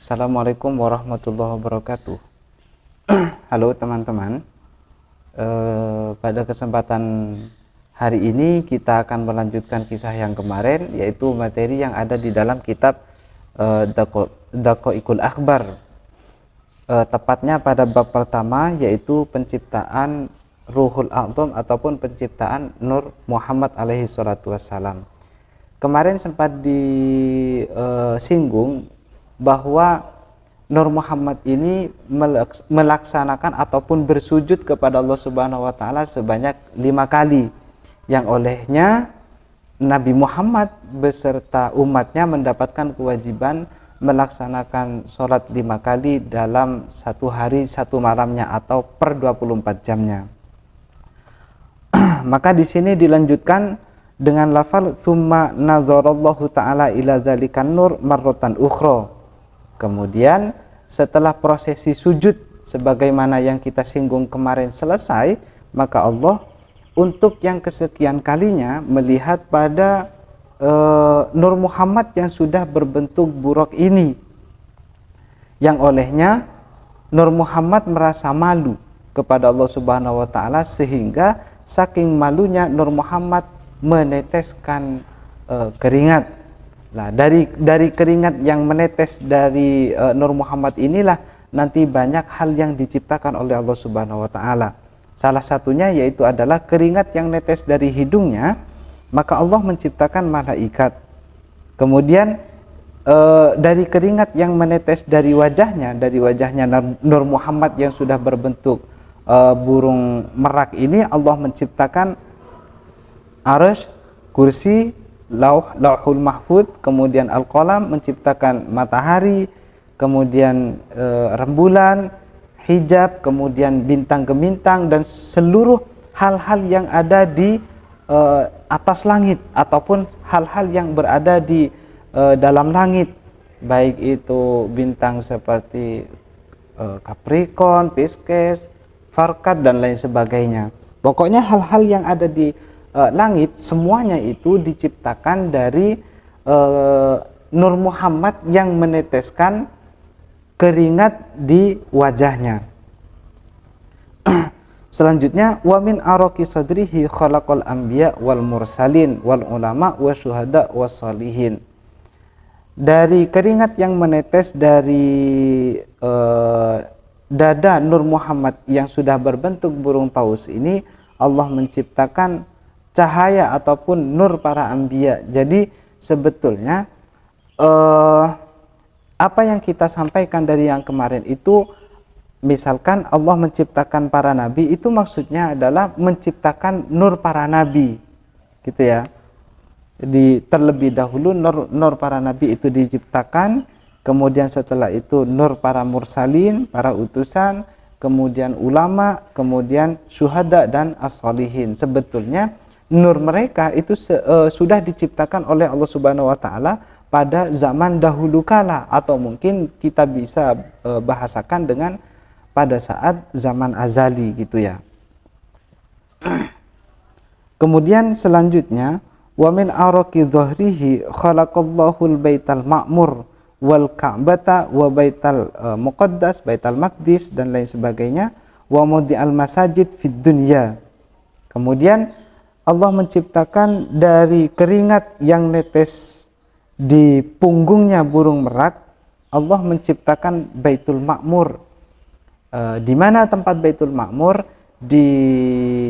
Assalamualaikum warahmatullahi wabarakatuh. Halo teman-teman. Pada kesempatan hari ini kita akan melanjutkan kisah yang kemarin, yaitu materi yang ada di dalam kitab Daqaiqul Akhbar. Tepatnya pada bab pertama, yaitu penciptaan Ruhul A'dham ataupun penciptaan Nur Muhammad alaihi salatu wassalam. Kemarin sempat disinggung bahwa Nur Muhammad ini melaksanakan ataupun bersujud kepada Allah Subhanahu wa taala sebanyak 5 kali, yang olehnya Nabi Muhammad beserta umatnya mendapatkan kewajiban melaksanakan sholat 5 kali dalam satu hari satu malamnya atau per 24 jamnya. Maka di sini dilanjutkan dengan lafal tsumma nazarallahu ta'ala ila dzalikan nur marratan ukhra. Kemudian setelah prosesi sujud sebagaimana yang kita singgung kemarin selesai, maka Allah untuk yang kesekian kalinya melihat pada Nur Muhammad yang sudah berbentuk buraq ini, yang olehnya Nur Muhammad merasa malu kepada Allah Subhanahu wa taala, sehingga saking malunya Nur Muhammad meneteskan keringat. Nah, dari keringat yang menetes dari Nur Muhammad inilah nanti banyak hal yang diciptakan oleh Allah Subhanahu wa taala. Salah satunya yaitu adalah keringat yang netes dari hidungnya, maka Allah menciptakan malaikat. Kemudian dari keringat yang menetes dari wajahnya Nur Muhammad yang sudah berbentuk burung merak ini, Allah menciptakan arsy, kursi, lauhul mahfud, kemudian al-qalam, menciptakan matahari, kemudian rembulan, hijab, kemudian bintang gemintang, dan seluruh hal-hal yang ada di atas langit ataupun hal-hal yang berada di dalam langit, baik itu bintang seperti Capricorn, Pisces, Farkad, dan lain sebagainya. Pokoknya hal-hal yang ada di langit semuanya itu diciptakan dari Nur Muhammad yang meneteskan keringat di wajahnya. Selanjutnya, wa min araqi sadrihi khalaqal anbiya wal mursalin wal ulama wasyuhada wassalihin. Dari keringat yang menetes dari dada Nur Muhammad yang sudah berbentuk burung paus ini, Allah menciptakan cahaya ataupun nur para anbiya. Jadi sebetulnya apa yang kita sampaikan dari yang kemarin itu, misalkan Allah menciptakan para nabi, itu maksudnya adalah menciptakan nur para nabi, gitu ya. Jadi terlebih dahulu nur para nabi itu diciptakan, kemudian setelah itu nur para mursalin, para utusan, kemudian ulama, kemudian syuhada dan as-solihin. Sebetulnya nur mereka itu sudah diciptakan oleh Allah Subhanahu wa taala pada zaman dahulu kala, atau mungkin kita bisa bahasakan dengan pada saat zaman azali, gitu ya. Kemudian selanjutnya, wa min araqi dhahrihi khalaqallahu al-baital ma'mur wal ka'bata wa baital muqaddas, baital maqdis, dan lain sebagainya, wa mawdi'al masajid fid dunya. Kemudian Allah menciptakan dari keringat yang netes di punggungnya burung merak, Allah menciptakan Baitul Ma'mur. Di mana tempat Baitul Ma'mur? Di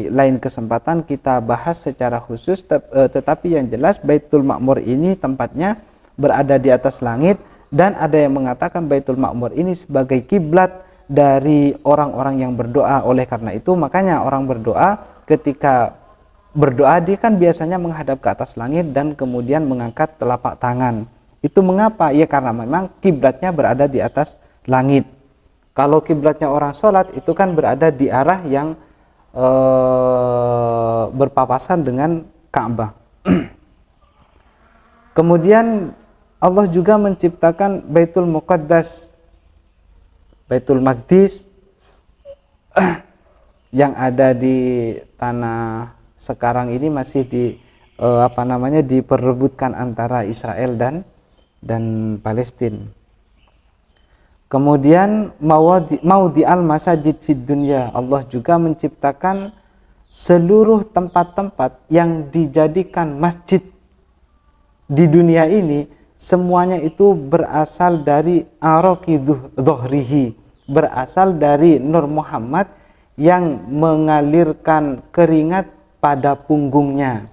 lain kesempatan kita bahas secara khusus, tetapi yang jelas Baitul Ma'mur ini tempatnya berada di atas langit, dan ada yang mengatakan Baitul Ma'mur ini sebagai kiblat dari orang-orang yang berdoa. Oleh karena itu makanya orang berdoa, ketika berdoa dia kan biasanya menghadap ke atas langit dan kemudian mengangkat telapak tangan. Itu mengapa? Ya karena memang kiblatnya berada di atas langit. Kalau kiblatnya orang sholat itu kan berada di arah yang berpapasan dengan Ka'bah. Kemudian Allah juga menciptakan Baitul Muqaddas, Baitul Maqdis yang ada di tanah sekarang ini masih diperebutkan antara Israel dan Palestina. Kemudian maudi al masajid fid dunya, Allah juga menciptakan seluruh tempat-tempat yang dijadikan masjid di dunia ini, semuanya itu berasal dari araqi dhuhrihi, berasal dari Nur Muhammad yang mengalirkan keringat pada punggungnya.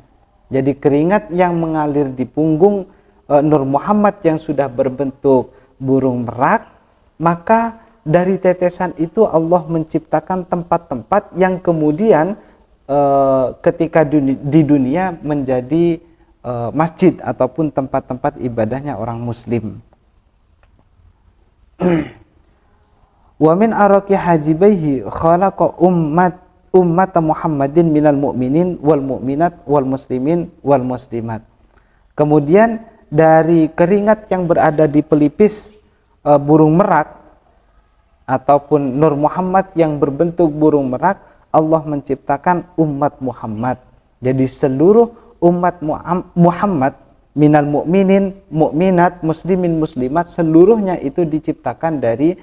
Jadi keringat yang mengalir di punggung Nur Muhammad yang sudah berbentuk burung merak, maka dari tetesan itu Allah menciptakan tempat-tempat yang kemudian ketika di dunia menjadi masjid ataupun tempat-tempat ibadahnya orang muslim. Wa min araqi hajibaihi khalaqa ummat Muhammadin minal mu'minin wal mu'minat wal muslimin wal muslimat. Kemudian dari keringat yang berada di pelipis burung merak ataupun Nur Muhammad yang berbentuk burung merak, Allah menciptakan umat Muhammad. Jadi seluruh umat Muhammad minal mu'minin, mu'minat, muslimin, muslimat, seluruhnya itu diciptakan dari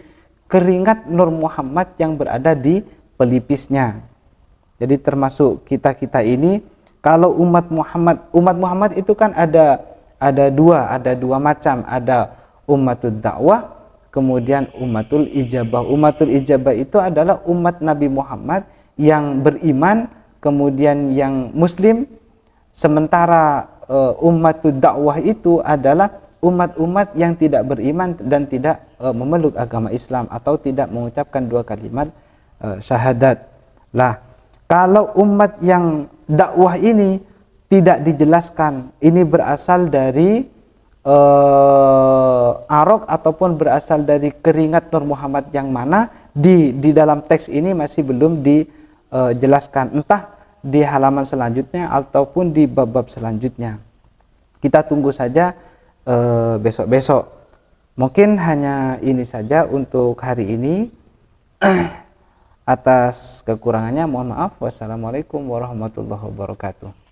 keringat Nur Muhammad yang berada di pelipisnya. Jadi termasuk kita ini, kalau umat Muhammad itu kan ada dua macam, ada umatul dakwah, kemudian umatul ijabah. Umatul ijabah itu adalah umat Nabi Muhammad yang beriman, kemudian yang muslim. Sementara umatul dakwah itu adalah umat-umat yang tidak beriman dan tidak memeluk agama Islam atau tidak mengucapkan dua kalimat syahadat. Lah, kalau umat yang dakwah ini tidak dijelaskan ini berasal dari arok ataupun berasal dari keringat Nur Muhammad yang mana, di dalam teks ini masih belum dijelaskan, entah di halaman selanjutnya ataupun di bab-bab selanjutnya. Kita tunggu saja besok-besok. Mungkin hanya ini saja untuk hari ini. Atas kekurangannya mohon maaf. Wassalamualaikum warahmatullahi wabarakatuh.